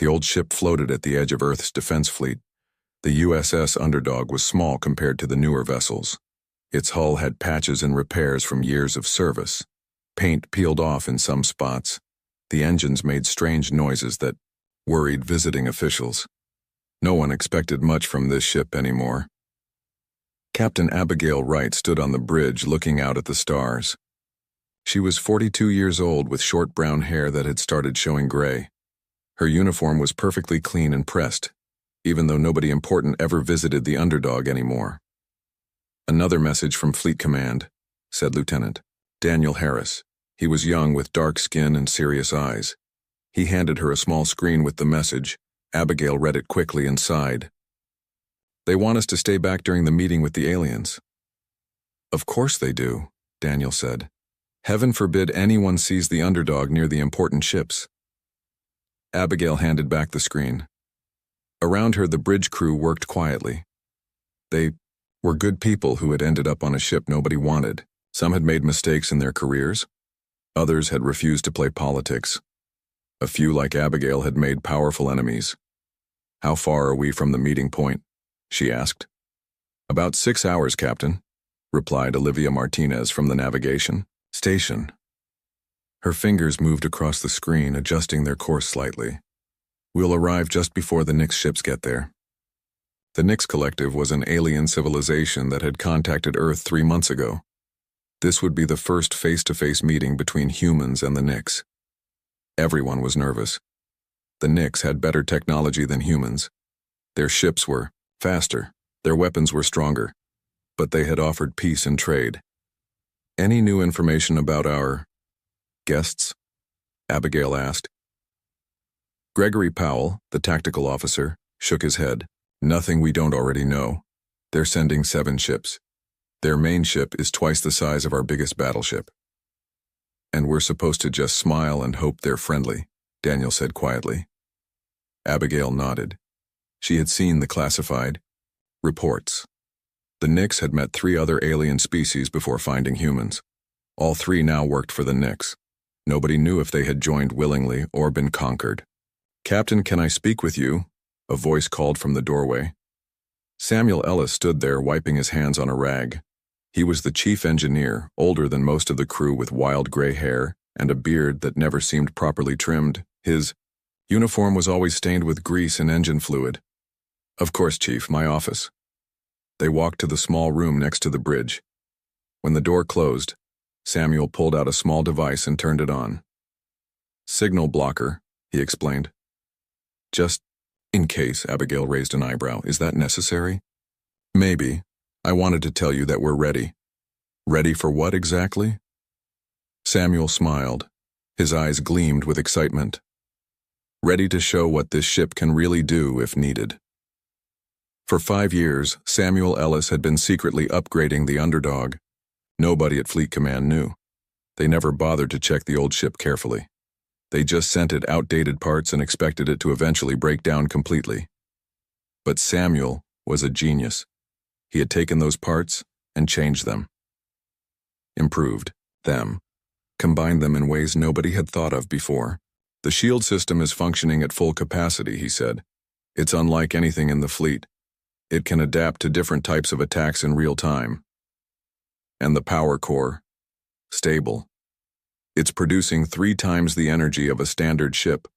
The old ship floated at the edge of Earth's defense fleet. The USS Underdog was small compared to the newer vessels. Its hull had patches and repairs from years of service. Paint peeled off in some spots. The engines made strange noises that worried visiting officials. No one expected much from this ship anymore. Captain Abigail Wright stood on the bridge looking out at the stars. She was 42 years old with short brown hair that had started showing gray. Her uniform was perfectly clean and pressed, even though nobody important ever visited the Underdog anymore. "Another message from Fleet Command," said Lieutenant Daniel Harris. He was young with dark skin and serious eyes. He handed her a small screen with the message. Abigail read it quickly and sighed. "They want us to stay back during the meeting with the aliens." "Of course they do," Daniel said. "Heaven forbid anyone sees the Underdog near the important ships." Abigail handed back the screen. Around her, the bridge crew worked quietly. They were good people who had ended up on a ship nobody wanted. Some had made mistakes in their careers. Others had refused to play politics. A few, like Abigail, had made powerful enemies. "How far are we from the meeting point?" she asked. "About 6 hours, Captain," replied Olivia Martinez from the navigation station. Her fingers moved across the screen, adjusting their course slightly. "We'll arrive just before the Nix ships get there." The Nix Collective was an alien civilization that had contacted Earth 3 months ago. This would be the first face-to-face meeting between humans and the Nix. Everyone was nervous. The Nix had better technology than humans. Their ships were faster, their weapons were stronger, but they had offered peace and trade. "Any new information about our guests?" Abigail asked. Gregory Powell, the tactical officer, shook his head. "Nothing we don't already know. They're sending 7 ships. Their main ship is twice the size of our biggest battleship. And we're supposed to just smile and hope they're friendly," Daniel said quietly. Abigail nodded. She had seen the classified reports. The Nix had met 3 other alien species before finding humans. All 3 now worked for the Nix. Nobody knew if they had joined willingly or been conquered. "Captain, can I speak with you?" a voice called from the doorway. Samuel Ellis stood there wiping his hands on a rag. He was the chief engineer, older than most of the crew with wild gray hair and a beard that never seemed properly trimmed. His uniform was always stained with grease and engine fluid. "Of course, Chief, my office." They walked to the small room next to the bridge. When the door closed, Samuel pulled out a small device and turned it on. "Signal blocker," he explained. "Just in case," Abigail raised an eyebrow. "Is that necessary?" "Maybe. I wanted to tell you that we're ready." "Ready for what exactly?" Samuel smiled. His eyes gleamed with excitement. "Ready to show what this ship can really do if needed." For 5 years, Samuel Ellis had been secretly upgrading the Underdog. Nobody at Fleet Command knew. They never bothered to check the old ship carefully. They just sent it outdated parts and expected it to eventually break down completely. But Samuel was a genius. He had taken those parts and changed them. Improved them. Combined them in ways nobody had thought of before. "The shield system is functioning at full capacity," he said. "It's unlike anything in the fleet. It can adapt to different types of attacks in real time. And the power core? Stable. It's producing 3 times the energy of a standard ship.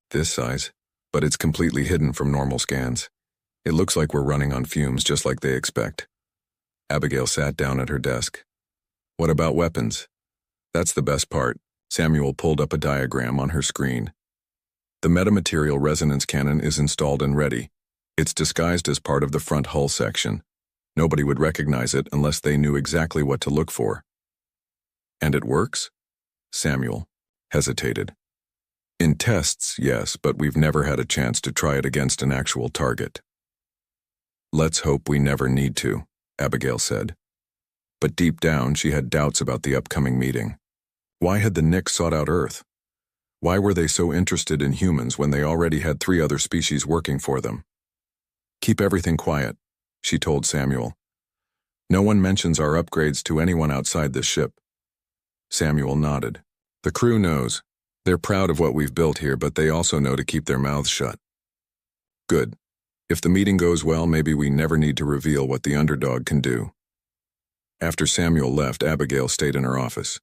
This size, but it's completely hidden from normal scans. It looks like we're running on fumes just like they expect." Abigail sat down at her desk. "What about weapons?" "That's the best part." Samuel pulled up a diagram on her screen. "The metamaterial resonance cannon is installed and ready. It's disguised as part of the front hull section. Nobody would recognize it unless they knew exactly what to look for." "And it works?" Samuel hesitated. "In tests, yes, but we've never had a chance to try it against an actual target." "Let's hope we never need to," Abigail said. But deep down, she had doubts about the upcoming meeting. Why had the Nix sought out Earth? Why were they so interested in humans when they already had 3 other species working for them? "Keep everything quiet," she told Samuel. "No one mentions our upgrades to anyone outside this ship." Samuel nodded. "The crew knows. They're proud of what we've built here, but they also know to keep their mouths shut. Good. If the meeting goes well, maybe we never need to reveal what the underdog can do. After Samuel left, Abigail stayed in her office.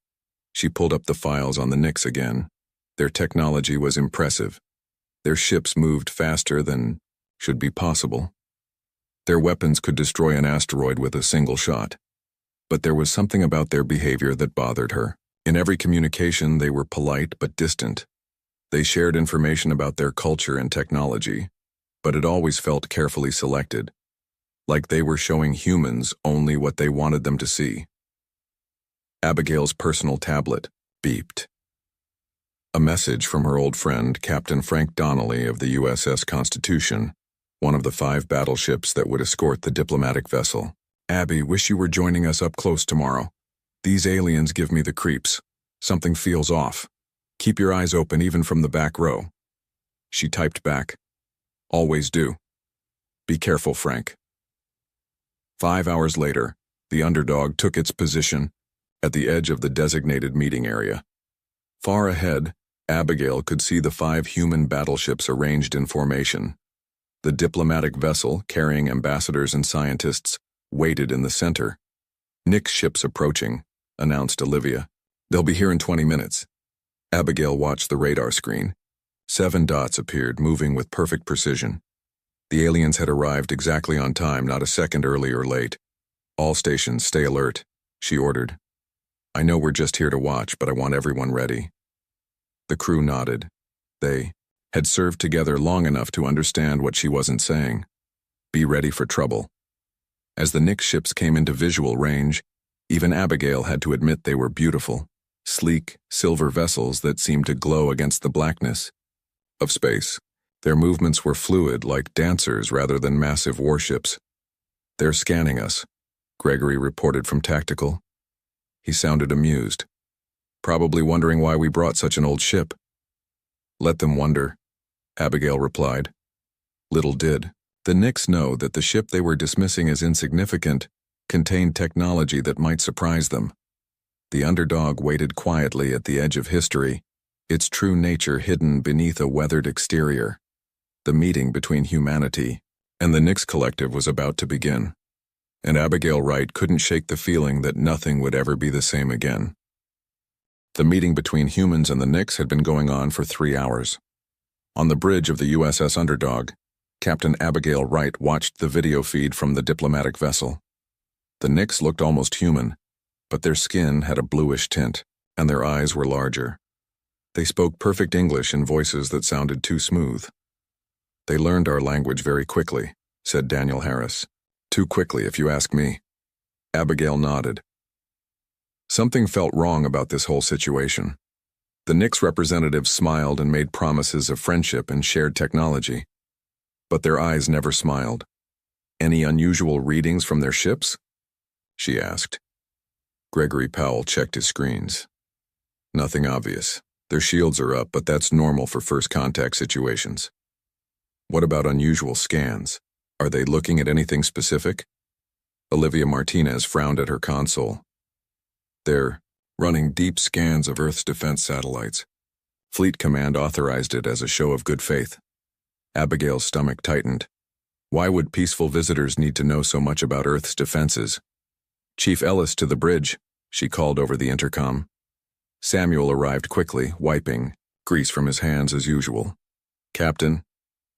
She pulled up the files on the Knicks again. Their technology was impressive. Their ships moved faster than should be possible. Their weapons could destroy an asteroid with a single shot. But there was something about their behavior that bothered her. In every communication, they were polite but distant. They shared information about their culture and technology, but it always felt carefully selected, like they were showing humans only what they wanted them to see. Abigail's personal tablet beeped. A message from her old friend, Captain Frank Donnelly of the USS Constitution, one of the 5 battleships that would escort the diplomatic vessel. Abby, wish you were joining us up close tomorrow. These aliens give me the creeps. Something feels off. Keep your eyes open even from the back row. She typed back, always do. Be careful, Frank. 5 hours later, the underdog took its position at the edge of the designated meeting area. Far ahead, Abigail could see the 5 human battleships arranged in formation. The diplomatic vessel, carrying ambassadors and scientists, waited in the center. Nick's ship's approaching, announced Olivia. They'll be here in 20 minutes. Abigail watched the radar screen. 7 dots appeared, moving with perfect precision. The aliens had arrived exactly on time, not a second early or late. All stations, stay alert, she ordered. I know we're just here to watch, but I want everyone ready. The crew nodded. They had served together long enough to understand what she wasn't saying. Be ready for trouble. As the Knicks ships came into visual range, even Abigail had to admit they were beautiful, sleek, silver vessels that seemed to glow against the blackness of space. Their movements were fluid, like dancers rather than massive warships. They're scanning us, Gregory reported from Tactical. He sounded amused. Probably wondering why we brought such an old ship. Let them wonder, Abigail replied. Little did the Knicks know that the ship they were dismissing as insignificant contained technology that might surprise them. The underdog waited quietly at the edge of history, its true nature hidden beneath a weathered exterior. The meeting between humanity and the Knicks Collective was about to begin, and Abigail Wright couldn't shake the feeling that nothing would ever be the same again. The meeting between humans and the Knicks had been going on for 3 hours. On the bridge of the USS Underdog, Captain Abigail Wright watched the video feed from the diplomatic vessel. The Knicks looked almost human, but their skin had a bluish tint, and their eyes were larger. They spoke perfect English in voices that sounded too smooth. They learned our language very quickly, said Daniel Harris. Too quickly, if you ask me. Abigail nodded. Something felt wrong about this whole situation. The Knicks representatives smiled and made promises of friendship and shared technology. But their eyes never smiled. Any unusual readings from their ships? She asked. Gregory Powell checked his screens. Nothing obvious. Their shields are up, but that's normal for first contact situations. What about unusual scans? Are they looking at anything specific? Olivia Martinez frowned at her console. They're running deep scans of Earth's defense satellites. Fleet Command authorized it as a show of good faith. Abigail's stomach tightened. Why would peaceful visitors need to know so much about Earth's defenses? Chief Ellis to the bridge, she called over the intercom. Samuel arrived quickly, wiping grease from his hands as usual. Captain,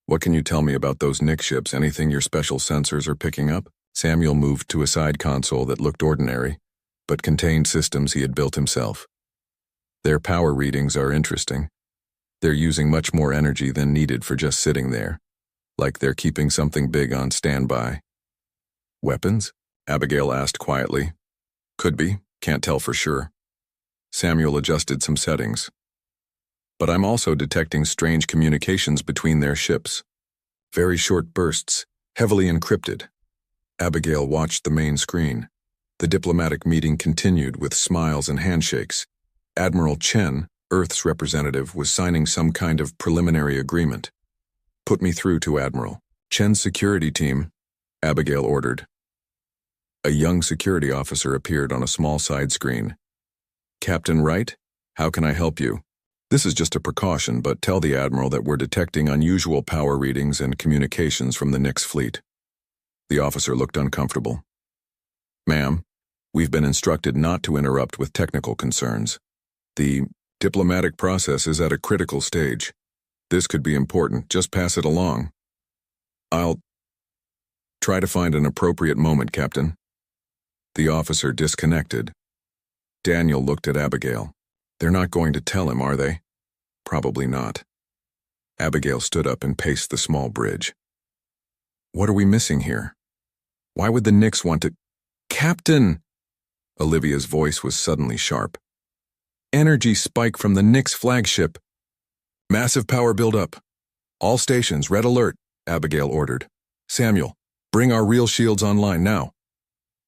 what can you tell me about those Knicks ships? Anything your special sensors are picking up? Samuel moved to a side console that looked ordinary, but contained systems he had built himself. Their power readings are interesting. They're using much more energy than needed for just sitting there, like they're keeping something big on standby. Weapons? Abigail asked quietly. Could be, can't tell for sure. Samuel adjusted some settings. But I'm also detecting strange communications between their ships. Very short bursts, heavily encrypted. Abigail watched the main screen. The diplomatic meeting continued with smiles and handshakes. Admiral Chen, Earth's representative, was signing some kind of preliminary agreement. Put me through to Admiral. Chen's security team, Abigail ordered. A young security officer appeared on a small side screen. Captain Wright, how can I help you? This is just a precaution, but tell the Admiral that we're detecting unusual power readings and communications from the Nix fleet. The officer looked uncomfortable. Ma'am, we've been instructed not to interrupt with technical concerns. The diplomatic process is at a critical stage. This could be important. Just pass it along. I'll try to find an appropriate moment, Captain. The officer disconnected. Daniel looked at Abigail. They're not going to tell him, are they? Probably not. Abigail stood up and paced the small bridge. What are we missing here? Why would the Nix want to— Captain! Olivia's voice was suddenly sharp. Energy spike from the Nix flagship. Massive power buildup. All stations, red alert, Abigail ordered. Samuel, bring our real shields online now.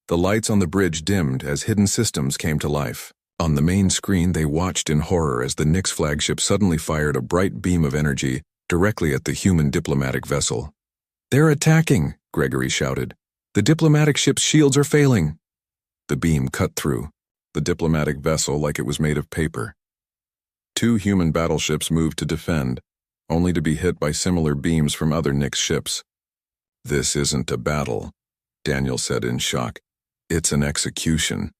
The lights on the bridge dimmed as hidden systems came to life. On the main screen, they watched in horror as the Nix flagship suddenly fired a bright beam of energy directly at the human diplomatic vessel. They're attacking, Gregory shouted. The diplomatic ship's shields are failing. The beam cut through the diplomatic vessel like it was made of paper. 2 human battleships moved to defend, only to be hit by similar beams from other Nix ships. This isn't a battle, Daniel said in shock. It's an execution.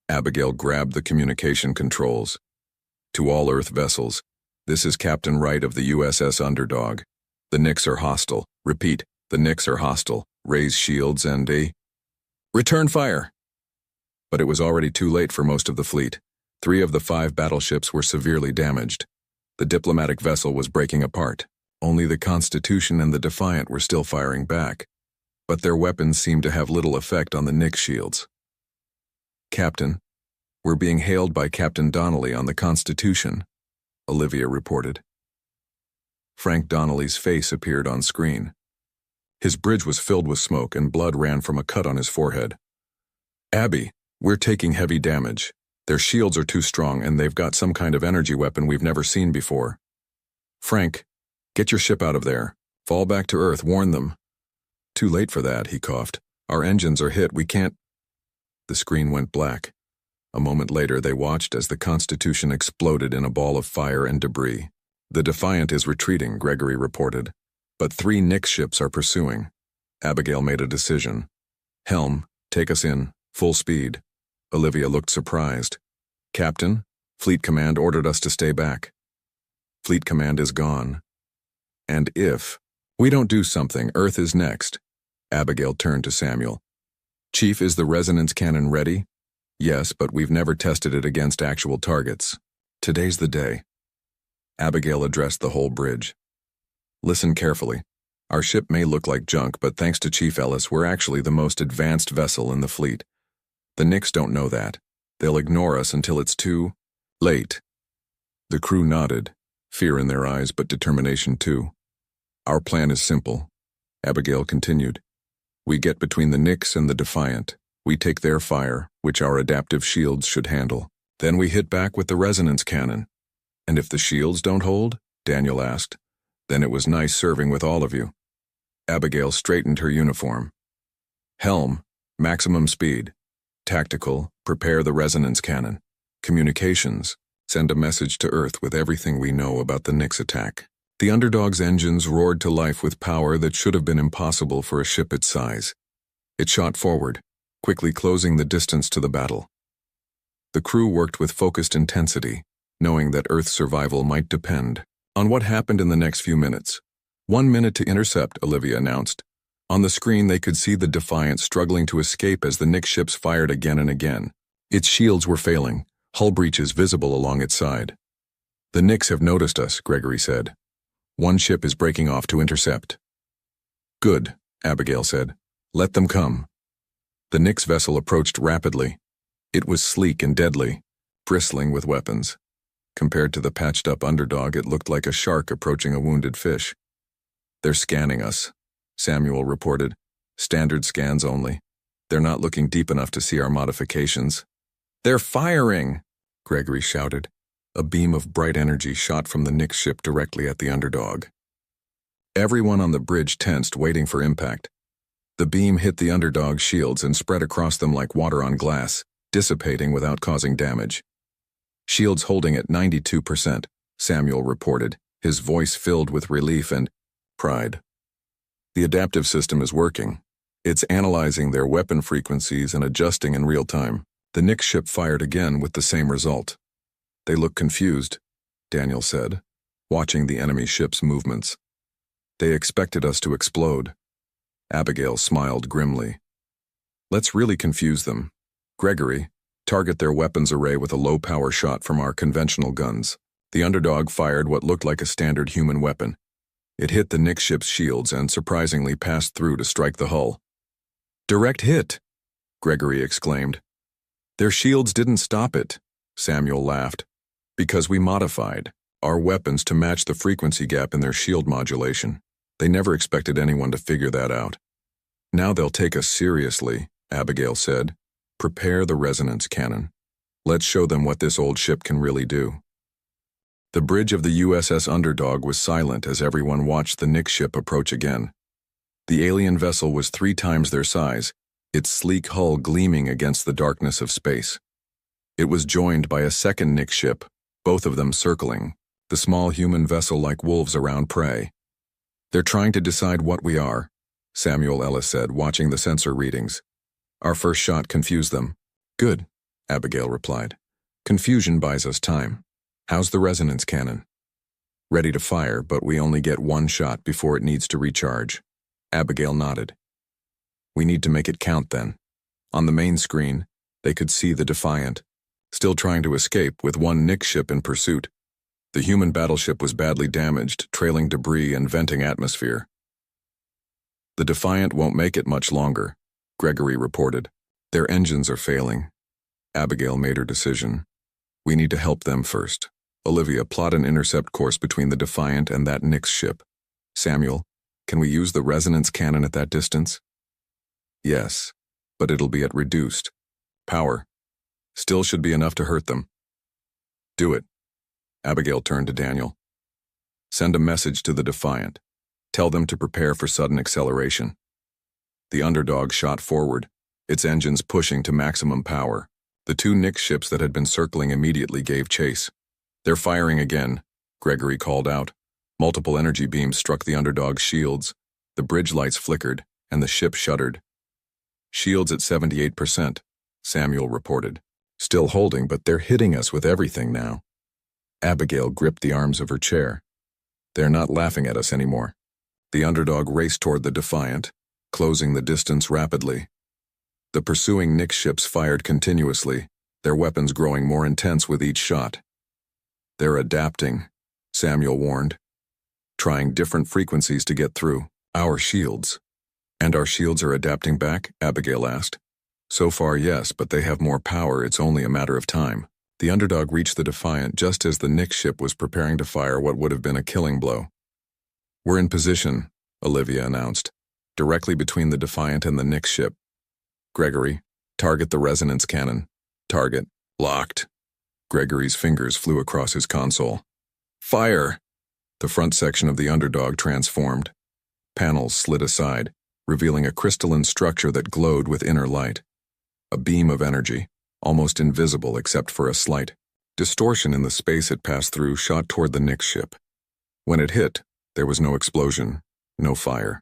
Abigail grabbed the communication controls. To all Earth vessels, this is Captain Wright of the USS Underdog. The Nix are hostile. Repeat, the Nix are hostile. Raise shields and return fire. But it was already too late for most of the fleet. 3 of the 5 battleships were severely damaged. The diplomatic vessel was breaking apart. Only the Constitution and the Defiant were still firing back. But their weapons seemed to have little effect on the Nix shields. Captain, we're being hailed by Captain Donnelly on the Constitution, Olivia reported. Frank Donnelly's face appeared on screen. His bridge was filled with smoke and blood ran from a cut on his forehead. Abby, we're taking heavy damage. Their shields are too strong and they've got some kind of energy weapon we've never seen before. Frank, get your ship out of there. Fall back to Earth, warn them. Too late for that, he coughed. Our engines are hit, we can't— The screen went black. A moment later, they watched as the Constitution exploded in a ball of fire and debris. The Defiant is retreating, Gregory reported. But 3 Nix ships are pursuing. Abigail made a decision. Helm, take us in, full speed. Olivia looked surprised. Captain, Fleet Command ordered us to stay back. Fleet Command is gone. And if we don't do something, Earth is next. Abigail turned to Samuel. Chief, is the resonance cannon ready? Yes, but we've never tested it against actual targets. Today's the day. Abigail addressed the whole bridge. Listen carefully. Our ship may look like junk, but thanks to Chief Ellis, we're actually the most advanced vessel in the fleet. The Nix don't know that. They'll ignore us until it's too late. The crew nodded, fear in their eyes, but determination too. Our plan is simple, Abigail continued. We get between the Nix and the Defiant. We take their fire, which our adaptive shields should handle. Then we hit back with the resonance cannon. And if the shields don't hold? Daniel asked. Then it was nice serving with all of you. Abigail straightened her uniform. Helm, maximum speed. Tactical, prepare the resonance cannon. Communications, send a message to Earth with everything we know about the Nix attack. The Underdog's engines roared to life with power that should have been impossible for a ship its size. It shot forward, quickly closing the distance to the battle. The crew worked with focused intensity, knowing that Earth's survival might depend on what happened in the next few minutes. 1 minute to intercept, Olivia announced. On the screen, they could see the Defiant struggling to escape as the Nix ships fired again and again. Its shields were failing, hull breaches visible along its side. The Nix have noticed us, Gregory said. 1 ship is breaking off to intercept. Good, Abigail said. Let them come. The Nix vessel approached rapidly. It was sleek and deadly, bristling with weapons. Compared to the patched-up Underdog, it looked like a shark approaching a wounded fish. They're scanning us, Samuel reported. Standard scans only. They're not looking deep enough to see our modifications. They're firing, Gregory shouted. A beam of bright energy shot from the Nix ship directly at the Underdog. Everyone on the bridge tensed, waiting for impact. The beam hit the Underdog's shields and spread across them like water on glass, dissipating without causing damage. Shields holding at 92%, Samuel reported, his voice filled with relief and pride. The adaptive system is working. It's analyzing their weapon frequencies and adjusting in real time. The Nyx ship fired again with the same result. They look confused, Daniel said, watching the enemy ship's movements. They expected us to explode. Abigail smiled grimly. Let's really confuse them. Gregory, target their weapons array with a low-power shot from our conventional guns. The underdog fired what looked like a standard human weapon. It hit the Nyx ship's shields and surprisingly passed through to strike the hull. Direct hit, Gregory exclaimed. Their shields didn't stop it, Samuel laughed, because we modified our weapons to match the frequency gap in their shield modulation. They never expected anyone to figure that out. Now they'll take us seriously, Abigail said. Prepare the resonance cannon. Let's show them what this old ship can really do. The bridge of the USS Underdog was silent as everyone watched the Nyx ship approach again. The alien vessel was 3 times their size, its sleek hull gleaming against the darkness of space. It was joined by a second Nyx ship, both of them circling, the small human vessel like wolves around prey. They're trying to decide what we are, Samuel Ellis said, watching the sensor readings. Our first shot confused them. Good, Abigail replied. Confusion buys us time. How's the resonance cannon? Ready to fire, but we only get 1 shot before it needs to recharge. Abigail nodded. We need to make it count then. On the main screen, they could see the Defiant, still trying to escape with 1 Nyx ship in pursuit. The human battleship was badly damaged, trailing debris and venting atmosphere. The Defiant won't make it much longer, Gregory reported. Their engines are failing. Abigail made her decision. We need to help them first. Olivia, plot an intercept course between the Defiant and that Nyx ship. Samuel, can we use the resonance cannon at that distance? Yes, but it'll be at reduced power. Still should be enough to hurt them. Do it. Abigail turned to Daniel. Send a message to the Defiant. Tell them to prepare for sudden acceleration. The Underdog shot forward, its engines pushing to maximum power. The 2 Nyx ships that had been circling immediately gave chase. They're firing again, Gregory called out. Multiple energy beams struck the Underdog's shields. The bridge lights flickered, and the ship shuddered. Shields at 78%, Samuel reported. Still holding, but they're hitting us with everything now. Abigail gripped the arms of her chair. They're not laughing at us anymore. The Underdog raced toward the Defiant, closing the distance rapidly. The pursuing Nyx ships fired continuously, their weapons growing more intense with each shot. They're adapting, Samuel warned. Trying different frequencies to get through our shields. And our shields are adapting back? Abigail asked. So far, yes, but they have more power. It's only a matter of time. The Underdog reached the Defiant just as the Nyx ship was preparing to fire what would have been a killing blow. We're in position, Olivia announced, directly between the Defiant and the Nyx ship. Gregory, target the resonance cannon. Target locked. Gregory's fingers flew across his console. Fire! The front section of the Underdog transformed. Panels slid aside, revealing a crystalline structure that glowed with inner light. A beam of energy, almost invisible except for a slight distortion in the space it passed through, shot toward the Nyx ship. When it hit, there was no explosion, no fire.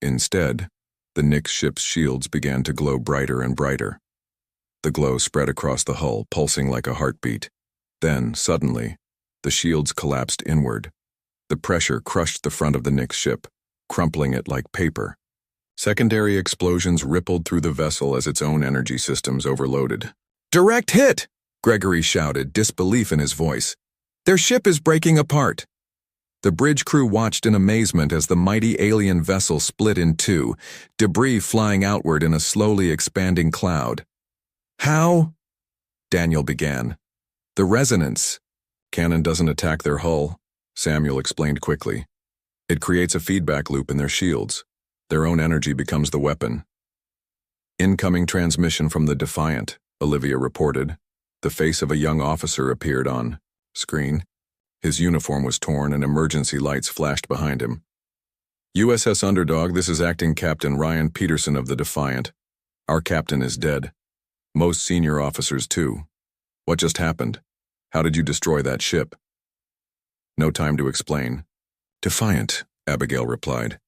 Instead, the Nyx ship's shields began to glow brighter and brighter. The glow spread across the hull, pulsing like a heartbeat. Then, suddenly, the shields collapsed inward. The pressure crushed the front of the Nyx ship, crumpling it like paper. Secondary explosions rippled through the vessel as its own energy systems overloaded. Direct hit! Gregory shouted, disbelief in his voice. Their ship is breaking apart. The bridge crew watched in amazement as the mighty alien vessel split in 2, debris flying outward in a slowly expanding cloud. How? Daniel began. The resonance. Cannon doesn't attack their hull, Samuel explained quickly. It creates a feedback loop in their shields. Their own energy becomes the weapon. Incoming transmission from the Defiant, Olivia reported. The face of a young officer appeared on screen. His uniform was torn and emergency lights flashed behind him. USS Underdog, this is Acting Captain Ryan Peterson of the Defiant. Our captain is dead. Most senior officers too. What just happened? How did you destroy that ship? No time to explain. Defiant, Abigail replied.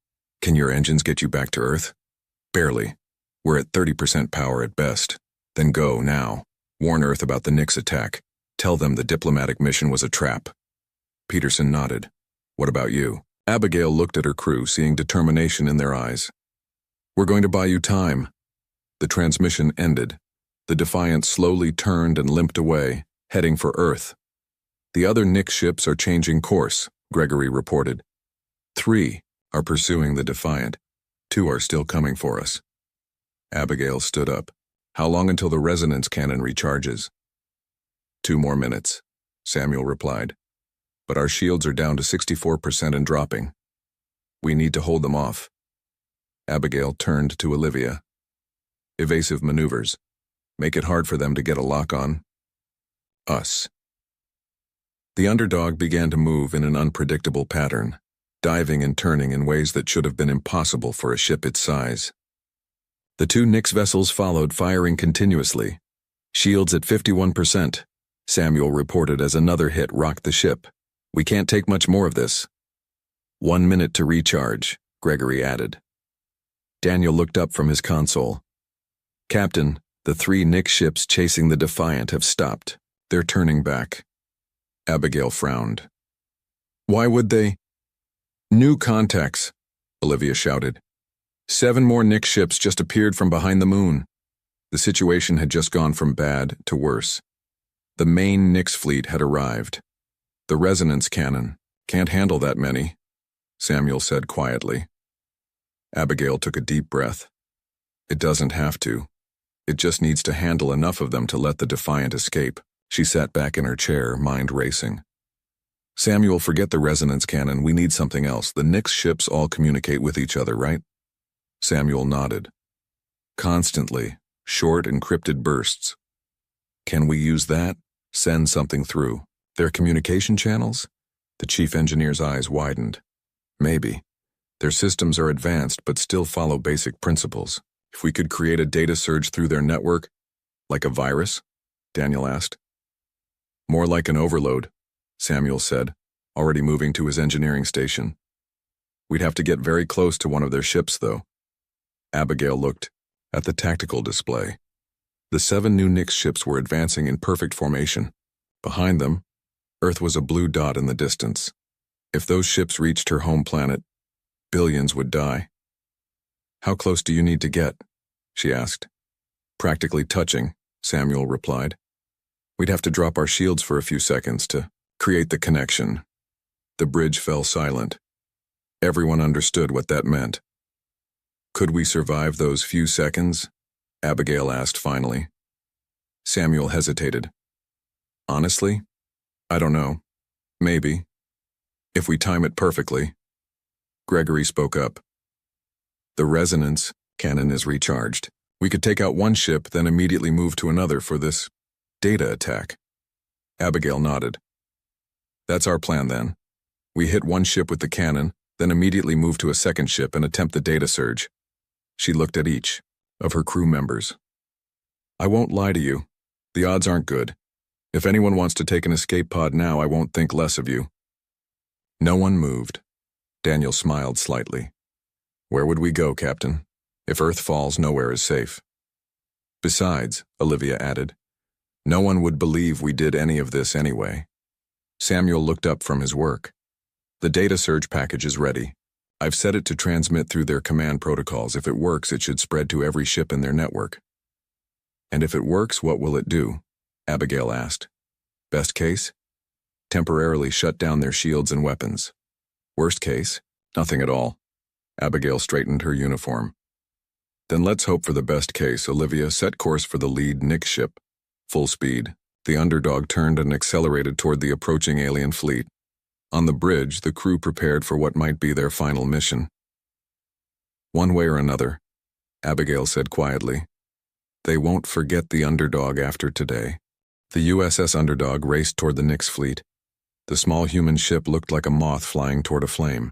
Can your engines get you back to Earth? Barely. We're at 30% power at best. Then go, now. Warn Earth about the Nix attack. Tell them the diplomatic mission was a trap. Peterson nodded. What about you? Abigail looked at her crew, seeing determination in their eyes. We're going to buy you time. The transmission ended. The Defiant slowly turned and limped away, heading for Earth. The other Nix ships are changing course, Gregory reported. 3 are pursuing the Defiant. 2 are still coming for us. Abigail stood up. How long until the resonance cannon recharges? 2 more minutes, Samuel replied. But our shields are down to 64% and dropping. We need to hold them off. Abigail turned to Olivia. Evasive maneuvers. Make it hard for them to get a lock on us. The underdog began to move in an unpredictable pattern, diving and turning in ways that should have been impossible for a ship its size. The 2 Nix vessels followed, firing continuously. Shields at 51%, Samuel reported as another hit rocked the ship. We can't take much more of this. 1 minute to recharge, Gregory added. Daniel looked up from his console. Captain, the 3 Nix ships chasing the Defiant have stopped. They're turning back. Abigail frowned. Why would they? New contacts, Olivia shouted. 7 more Nix ships just appeared from behind the moon. The situation had just gone from bad to worse. The main Nix fleet had arrived. The resonance cannon can't handle that many, Samuel said quietly. Abigail took a deep breath. It doesn't have to. It just needs to handle enough of them to let the Defiant escape. She sat back in her chair, mind racing. Samuel, forget the resonance cannon. We need something else. The Nix ships all communicate with each other, right? Samuel nodded. Constantly, short encrypted bursts. Can we use that? Send something through their communication channels? The chief engineer's eyes widened. Maybe. Their systems are advanced but still follow basic principles. If we could create a data surge through their network, like a virus? Daniel asked. More like an overload, Samuel said, already moving to his engineering station. We'd have to get very close to one of their ships, though. Abigail looked at the tactical display. The 7 new Nix ships were advancing in perfect formation. Behind them, Earth was a blue dot in the distance. If those ships reached her home planet, billions would die. How close do you need to get? She asked. Practically touching, Samuel replied. We'd have to drop our shields for a few seconds to create the connection. The bridge fell silent. Everyone understood what that meant. Could we survive those few seconds? Abigail asked finally. Samuel hesitated. Honestly, I don't know. Maybe. If we time it perfectly. Gregory spoke up. The resonance cannon is recharged. We could take out one ship, then immediately move to another for this data attack. Abigail nodded. That's our plan then. We hit one ship with the cannon, then immediately move to a second ship and attempt the data surge. She looked at each of her crew members. I won't lie to you. The odds aren't good. If anyone wants to take an escape pod now, I won't think less of you. No one moved. Daniel smiled slightly. Where would we go, Captain? If Earth falls, nowhere is safe. Besides, Olivia added, no one would believe we did any of this anyway. Samuel looked up from his work. The data surge package is ready. I've set it to transmit through their command protocols. If it works, it should spread to every ship in their network. And if it works, what will it do? Abigail asked. Best case? Temporarily shut down their shields and weapons. Worst case? Nothing at all. Abigail straightened her uniform. Then let's hope for the best case. Olivia, set course for the lead Nix ship. Full speed. The underdog turned and accelerated toward the approaching alien fleet. On the bridge, the crew prepared for what might be their final mission. One way or another, Abigail said quietly, they won't forget the underdog after today. The USS Underdog raced toward the Nix fleet. The small human ship looked like a moth flying toward a flame.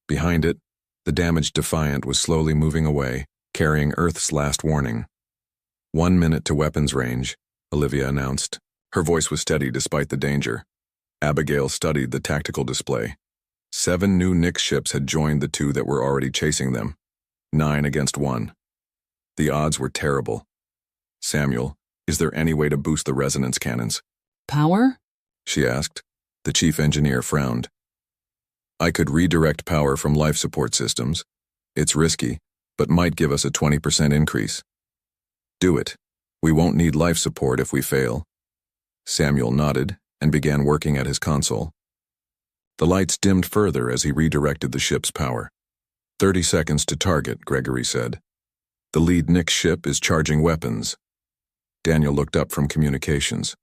Behind it, the damaged Defiant was slowly moving away, carrying Earth's last warning. 1 minute to weapons range, Olivia announced. Her voice was steady despite the danger. Abigail studied the tactical display. 7 new Nix ships had joined the 2 that were already chasing them. 9 against 1. The odds were terrible. Samuel, is there any way to boost the resonance cannons? Power? She asked. The chief engineer frowned. I could redirect power from life support systems. It's risky, but might give us a 20% increase. Do it. We won't need life support if we fail. Samuel nodded and began working at his console. The lights dimmed further as he redirected the ship's power. 30 seconds to target, Gregory said. The lead Nix ship is charging weapons. Daniel looked up from communications.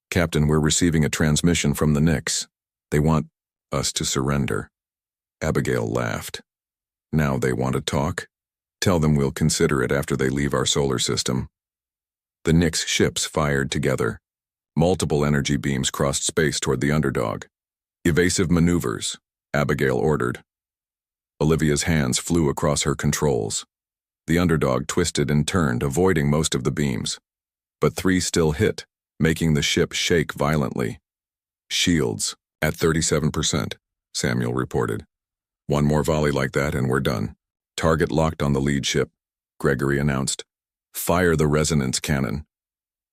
Captain, we're receiving a transmission from the Nix. They want us to surrender. Abigail laughed. Now they want to talk? Tell them we'll consider it after they leave our solar system. The Nix ships fired together. Multiple energy beams crossed space toward the underdog. Evasive maneuvers, Abigail ordered. Olivia's hands flew across her controls. The underdog twisted and turned, avoiding most of the beams. But 3 still hit, making the ship shake violently. Shields, at 37%, Samuel reported. 1 more volley like that and we're done. Target locked on the lead ship, Gregory announced. Fire the resonance cannon.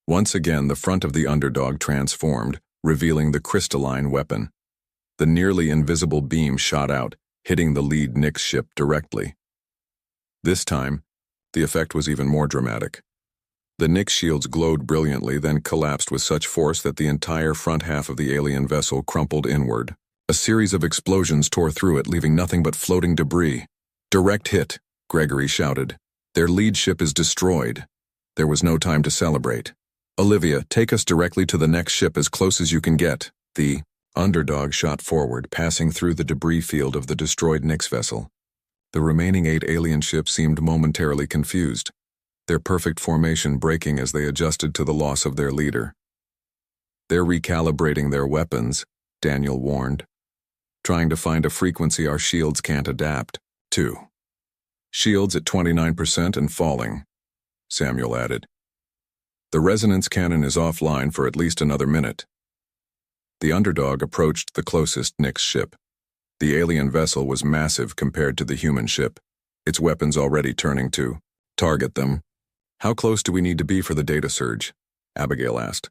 Once again, the front of the underdog transformed, revealing the crystalline weapon. The nearly invisible beam shot out, hitting the lead Nix ship directly. This time, the effect was even more dramatic. The Nix shields glowed brilliantly, then collapsed with such force that the entire front half of the alien vessel crumpled inward. A series of explosions tore through it, leaving nothing but floating debris. Direct hit, Gregory shouted. Their lead ship is destroyed. There was no time to celebrate. Olivia, take us directly to the next ship as close as you can get. The underdog shot forward, passing through the debris field of the destroyed Nix vessel. The remaining 8 alien ships seemed momentarily confused, their perfect formation breaking as they adjusted to the loss of their leader. They're recalibrating their weapons, Daniel warned. Trying to find a frequency our shields can't adapt to. Shields at 29% and falling, Samuel added. The resonance cannon is offline for at least another minute. The underdog approached the closest Nix ship. The alien vessel was massive compared to the human ship, its weapons already turning to target them. How close do we need to be for the data surge? Abigail asked.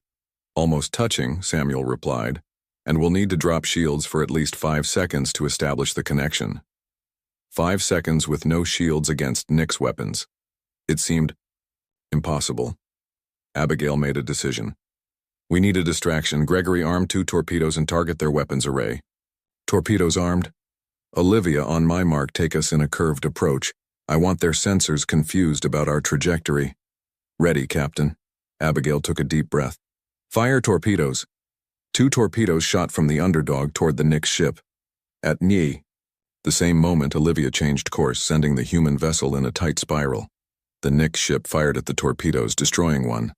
Almost touching, Samuel replied, and we'll need to drop shields for at least 5 seconds to establish the connection. 5 seconds with no shields against Nix weapons. It seemed impossible. Abigail made a decision. We need a distraction. Gregory, arm 2 torpedoes and target their weapons array. Torpedoes armed? Olivia, on my mark, take us in a curved approach. I want their sensors confused about our trajectory. Ready, Captain. Abigail took a deep breath. Fire torpedoes. 2 torpedoes shot from the underdog toward the Nix ship. At knee. The same moment, Olivia changed course, sending the human vessel in a tight spiral. The Nix ship fired at the torpedoes, destroying one,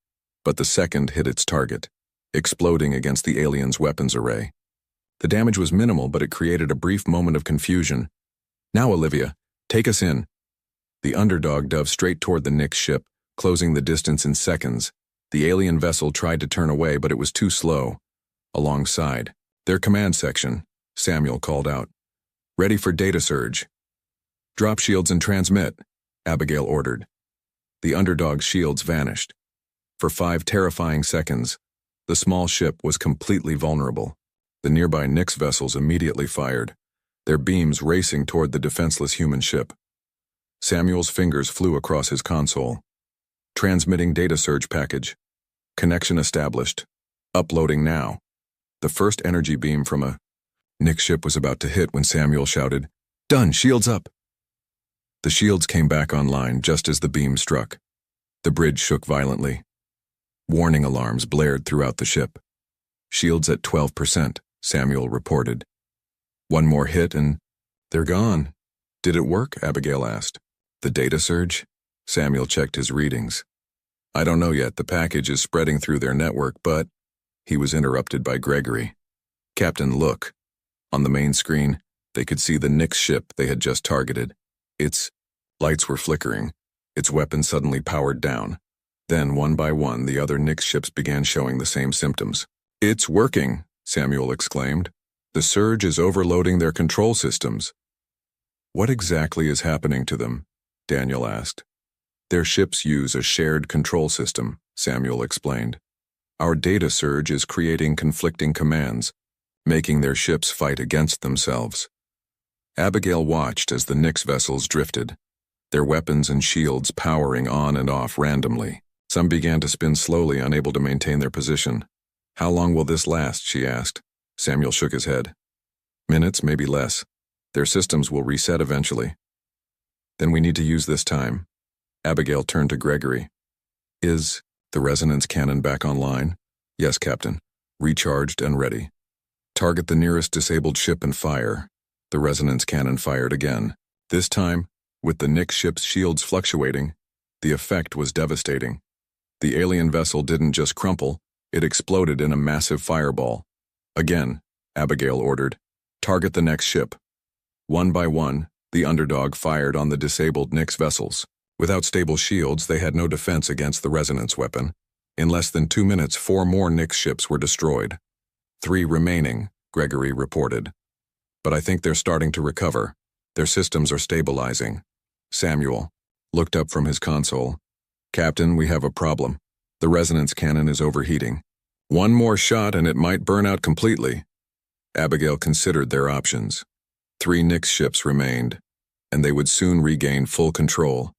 but the second hit its target, exploding against the alien's weapons array. The damage was minimal, but it created a brief moment of confusion. Now, Olivia, take us in. The underdog dove straight toward the Nix ship, closing the distance in seconds. The alien vessel tried to turn away, but it was too slow. Alongside, their command section, Samuel called out. Ready for data surge. Drop shields and transmit, Abigail ordered. The underdog's shields vanished. For 5 terrifying seconds, the small ship was completely vulnerable. The nearby Nix vessels immediately fired, their beams racing toward the defenseless human ship. Samuel's fingers flew across his console. Transmitting data surge package. Connection established. Uploading now. The first energy beam from a Nix ship was about to hit when Samuel shouted, Done, shields up. The shields came back online just as the beam struck. The bridge shook violently. Warning alarms blared throughout the ship. Shields at 12%, Samuel reported. 1 more hit and they're gone. Did it work? Abigail asked. The data surge? Samuel checked his readings. I don't know yet. The package is spreading through their network, but he was interrupted by Gregory. Captain, look. On the main screen, they could see the Nix ship they had just targeted. Its lights were flickering. Its weapons suddenly powered down. Then, one by one, the other Nix ships began showing the same symptoms. It's working, Samuel exclaimed. "The surge is overloading their control systems." "What exactly is happening to them?" Daniel asked. "Their ships use a shared control system," Samuel explained. "Our data surge is creating conflicting commands, making their ships fight against themselves." Abigail watched as the Nyx vessels drifted, their weapons and shields powering on and off randomly. Some began to spin slowly, unable to maintain their position. "How long will this last?" she asked. Samuel shook his head. "Minutes, maybe less. Their systems will reset eventually." "Then we need to use this time." Abigail turned to Gregory. "Is the resonance cannon back online?" "Yes, Captain. Recharged and ready." "Target the nearest disabled ship and fire." The resonance cannon fired again. This time, with the Nyx ship's shields fluctuating, the effect was devastating. The alien vessel didn't just crumple, it exploded in a massive fireball. "Again," Abigail ordered. "Target the next ship." One by one, the underdog fired on the disabled Nyx vessels. Without stable shields, they had no defense against the resonance weapon. In less than 2 minutes, 4 more Nyx ships were destroyed. 3 remaining, Gregory reported. "But I think they're starting to recover. Their systems are stabilizing." Samuel looked up from his console. "Captain, we have a problem. The resonance cannon is overheating. One more shot and it might burn out completely." Abigail considered their options. 3 Nyx ships remained, and they would soon regain full control.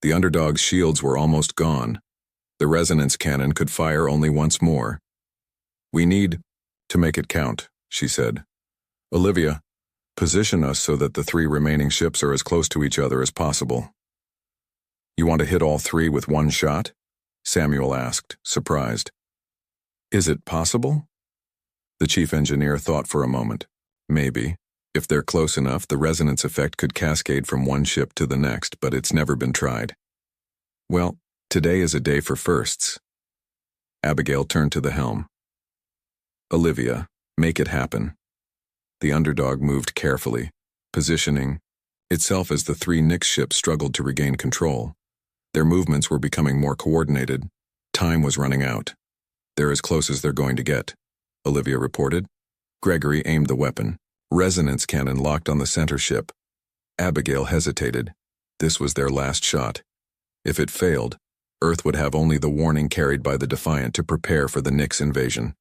The underdog's shields were almost gone. The resonance cannon could fire only once more. "We need to make it count," she said. "Olivia, position us so that the 3 remaining ships are as close to each other as possible." "You want to hit all 3 with one shot?" Samuel asked, surprised. "Is it possible?" The chief engineer thought for a moment. "Maybe. If they're close enough, the resonance effect could cascade from one ship to the next, but it's never been tried." "Well, today is a day for firsts." Abigail turned to the helm. "Olivia, make it happen." The underdog moved carefully, positioning itself as the 3 Nyx ships struggled to regain control. Their movements were becoming more coordinated. Time was running out. "They're as close as they're going to get," Olivia reported. Gregory aimed the weapon. Resonance cannon locked on the center ship. Abigail hesitated. This was their last shot. If it failed, Earth would have only the warning carried by the Defiant to prepare for the Nyx invasion.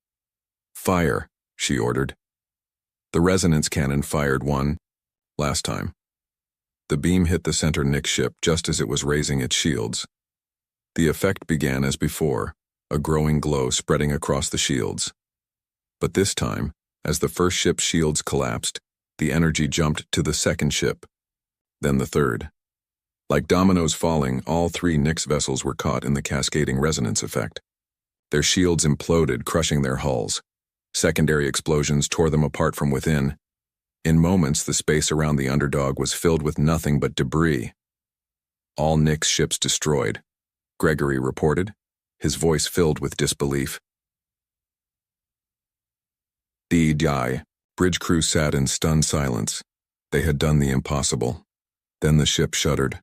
"Fire," she ordered. The resonance cannon fired one last time. The beam hit the center Nyx ship just as it was raising its shields. The effect began as before, a growing glow spreading across the shields. But this time, as the first ship's shields collapsed, the energy jumped to the second ship, then the third. Like dominoes falling, all 3 Nyx vessels were caught in the cascading resonance effect. Their shields imploded, crushing their hulls. Secondary explosions tore them apart from within. In moments, the space around the underdog was filled with nothing but debris. "All Nyx ships destroyed," Gregory reported, his voice filled with disbelief. The bridge crew sat in stunned silence. They had done the impossible. Then the ship shuddered.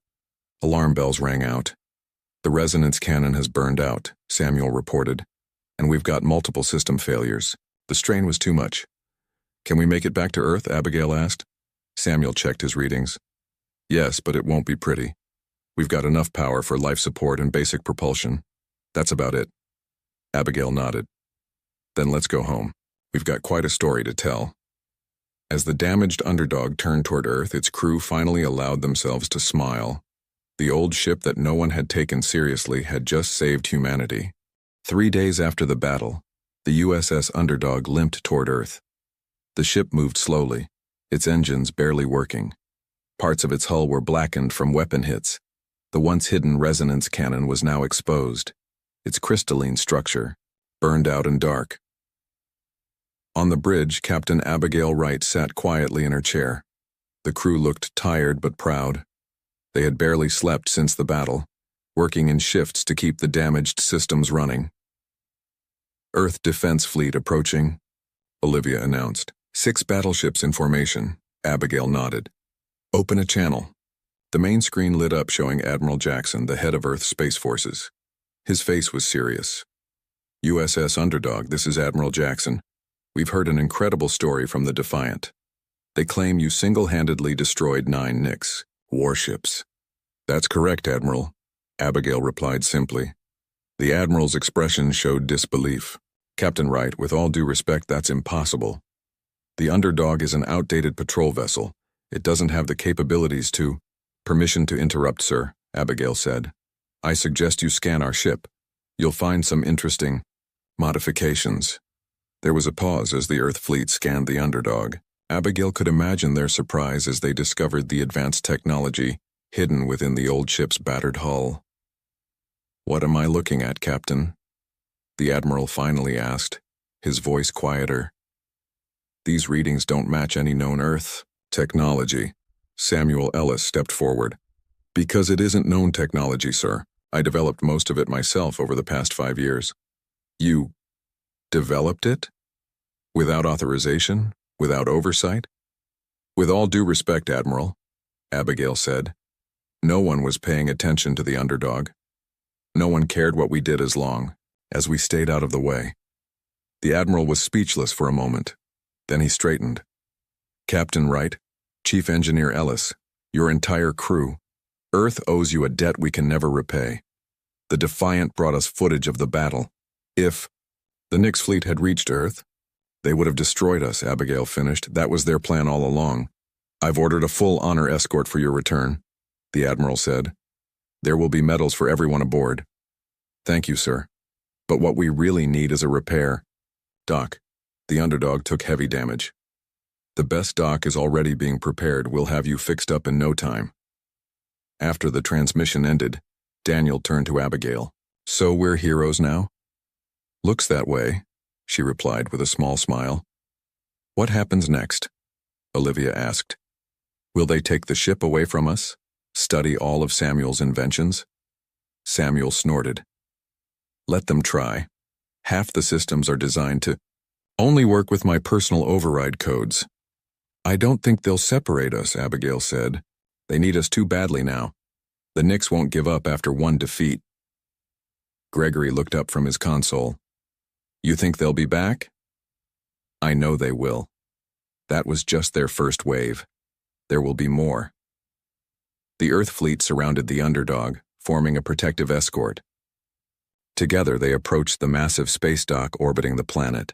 Alarm bells rang out. "The resonance cannon has burned out," Samuel reported, "and we've got multiple system failures. The strain was too much." "Can we make it back to Earth?" Abigail asked. Samuel checked his readings. "Yes, but it won't be pretty. We've got enough power for life support and basic propulsion. That's about it." Abigail nodded. "Then let's go home. We've got quite a story to tell." As the damaged underdog turned toward Earth, its crew finally allowed themselves to smile. The old ship that no one had taken seriously had just saved humanity. 3 days after the battle, the USS Underdog limped toward Earth. The ship moved slowly, its engines barely working. Parts of its hull were blackened from weapon hits. The once hidden resonance cannon was now exposed, its crystalline structure burned out and dark. On the bridge, Captain Abigail Wright sat quietly in her chair. The crew looked tired but proud. They had barely slept since the battle, working in shifts to keep the damaged systems running. "Earth Defense Fleet approaching," Olivia announced. 6 battleships in formation," Abigail nodded. "Open a channel." The main screen lit up showing Admiral Jackson, the head of Earth's Space Forces. His face was serious. "USS Underdog, this is Admiral Jackson. We've heard an incredible story from the Defiant. They claim you single-handedly destroyed 9 Nix warships. That's correct, Admiral, Abigail replied simply. The Admiral's expression showed disbelief. Captain Wright, with all due respect, that's impossible. The Underdog is an outdated patrol vessel. It doesn't have the capabilities to— Permission to interrupt, sir, Abigail said. I suggest you scan our ship. You'll find some interesting modifications. There was a pause as the Earth fleet scanned the Underdog. Abigail could imagine their surprise as they discovered the advanced technology hidden within the old ship's battered hull. What am I looking at, Captain? The Admiral finally asked, his voice quieter. These readings don't match any known Earth technology. Samuel Ellis stepped forward. Because it isn't known technology, sir. I developed most of it myself over the past 5 years. You developed it? Without authorization? Without oversight? With all due respect, Admiral, Abigail said. No one was paying attention to the Underdog. No one cared what we did as long as we stayed out of the way. The Admiral was speechless for a moment. Then he straightened. Captain Wright, Chief Engineer Ellis, your entire crew, Earth owes you a debt we can never repay. The Defiant brought us footage of the battle. If the Nix fleet had reached Earth, they would have destroyed us, Abigail finished. That was their plan all along. I've ordered a full honor escort for your return, the Admiral said. There will be medals for everyone aboard. Thank you, sir. But what we really need is a repair. Doc, the Underdog took heavy damage. The best dock is already being prepared. We'll have you fixed up in no time. After the transmission ended, Daniel turned to Abigail. So we're heroes now? Looks that way, she replied with a small smile. What happens next? Olivia asked. Will they take the ship away from us? Study all of Samuel's inventions? Samuel snorted. Let them try. Half the systems are designed to only work with my personal override codes. I don't think they'll separate us, Abigail said. They need us too badly now. The Nix won't give up after one defeat. Gregory looked up from his console. You think they'll be back? I know they will. That was just their first wave. There will be more. The Earth fleet surrounded the Underdog, forming a protective escort. Together they approached the massive space dock orbiting the planet.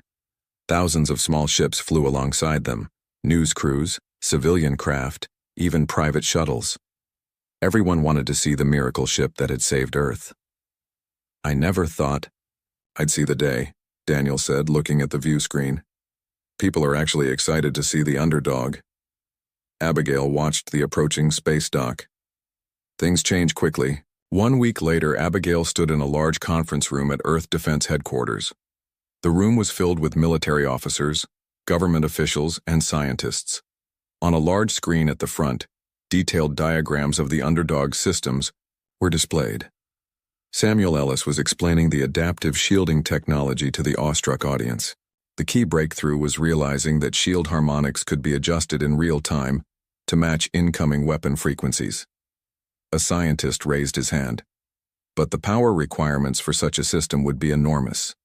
Thousands of small ships flew alongside them, news crews, civilian craft, even private shuttles. Everyone wanted to see the miracle ship that had saved Earth. I never thought I'd see the day, Daniel said, looking at the view screen. People are actually excited to see the Underdog. Abigail watched the approaching space dock. Things changed quickly. 1 week later, Abigail stood in a large conference room at Earth Defense Headquarters. The room was filled with military officers, government officials, and scientists. On a large screen at the front, detailed diagrams of the Underdog systems were displayed. Samuel Ellis was explaining the adaptive shielding technology to the awestruck audience. The key breakthrough was realizing that shield harmonics could be adjusted in real time to match incoming weapon frequencies. A scientist raised his hand. But the power requirements for such a system would be enormous.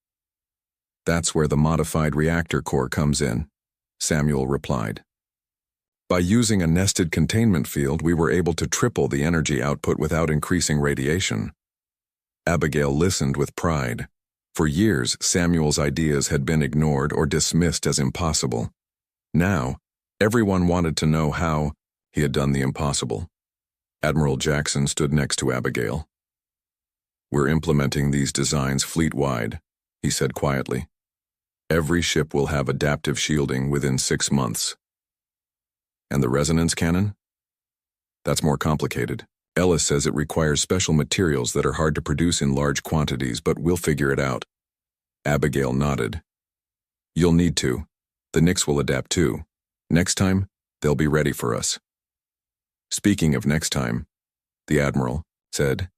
That's where the modified reactor core comes in, Samuel replied. By using a nested containment field, we were able to triple the energy output without increasing radiation. Abigail listened with pride. For years, Samuel's ideas had been ignored or dismissed as impossible. Now, everyone wanted to know how he had done the impossible. Admiral Jackson stood next to Abigail. We're implementing these designs fleet-wide, he said quietly. Every ship will have adaptive shielding within 6 months. And the resonance cannon? That's more complicated. Ellis says it requires special materials that are hard to produce in large quantities, but we'll figure it out. Abigail nodded. You'll need to. The Nix will adapt too. Next time, they'll be ready for us. Speaking of next time, the Admiral said,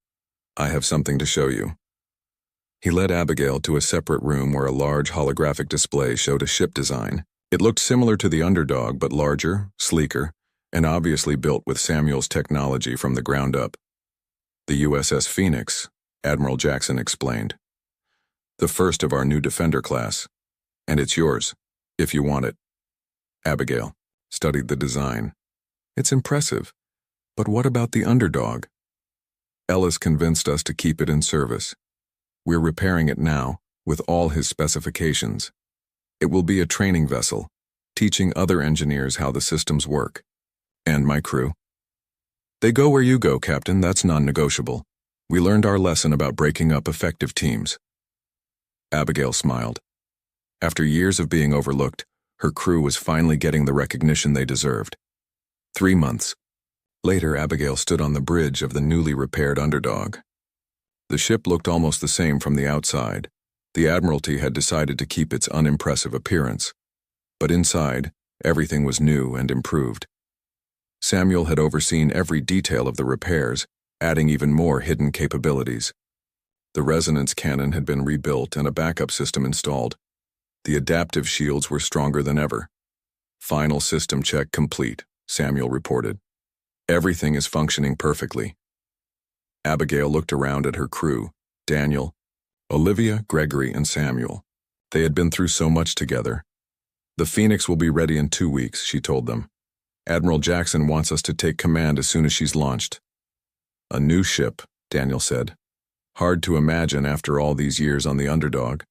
I have something to show you. He led Abigail to a separate room where a large holographic display showed a ship design. It looked similar to the Underdog, but larger, sleeker, and obviously built with Samuel's technology from the ground up. The USS Phoenix, Admiral Jackson explained. The first of our new Defender class, and it's yours. if you want it. Abigail studied the design. It's impressive, but what about the underdog? Ellis convinced us to keep it in service. We're repairing it now, with all his specifications. It will be a training vessel, teaching other engineers how the systems work. And my crew? They go where you go, Captain. That's non-negotiable. We learned our lesson about breaking up effective teams. Abigail smiled. After years of being overlooked, her crew was finally getting the recognition they deserved. 3 months. Later, Abigail stood on the bridge of the newly repaired Underdog. The ship looked almost the same from the outside. The Admiralty had decided to keep its unimpressive appearance. But inside, everything was new and improved. Samuel had overseen every detail of the repairs, adding even more hidden capabilities. The resonance cannon had been rebuilt and a backup system installed. The adaptive shields were stronger than ever. Final system check complete, Samuel reported. Everything is functioning perfectly. Abigail looked around at her crew, Daniel, Olivia, Gregory, and Samuel. They had been through so much together. The Phoenix will be ready in 2 weeks, she told them. Admiral Jackson wants us to take command as soon as she's launched. A new ship, Daniel said. Hard to imagine after all these years on the Underdog.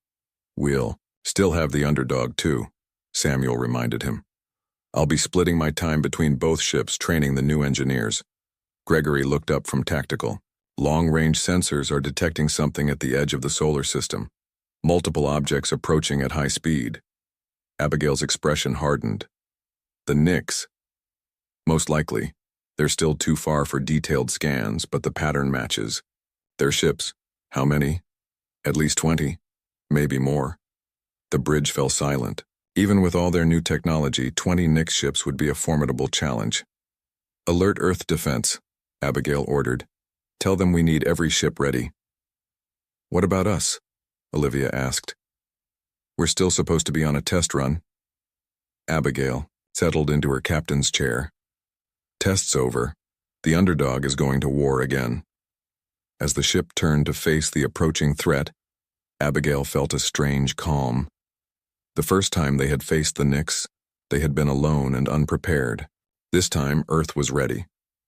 We'll still have the Underdog too, Samuel reminded him. I'll be splitting my time between both ships training the new engineers. Gregory looked up from tactical. Long-range sensors are detecting something at the edge of the solar system. Multiple objects approaching at high speed. Abigail's expression hardened. The Nix. Most likely. They're still too far for detailed scans, but the pattern matches. Their ships. How many? At least 20. Maybe more. The bridge fell silent. Even with all their new technology, 20 Nix ships would be a formidable challenge. Alert Earth defense, Abigail ordered. Tell them we need every ship ready. What about us? Olivia asked. We're still supposed to be on a test run. Abigail settled into her captain's chair. Test's over. The Underdog is going to war again. As the ship turned to face the approaching threat, Abigail felt a strange calm. The first time they had faced the Nix, they had been alone and unprepared. This time, Earth was ready.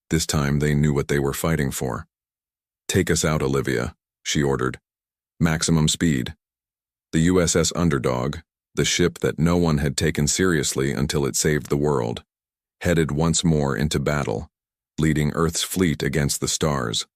This time, they knew what they were fighting for. Take us out, Olivia, she ordered. Maximum speed. The USS Underdog, the ship that no one had taken seriously until it saved the world, headed once more into battle, leading Earth's fleet against the stars.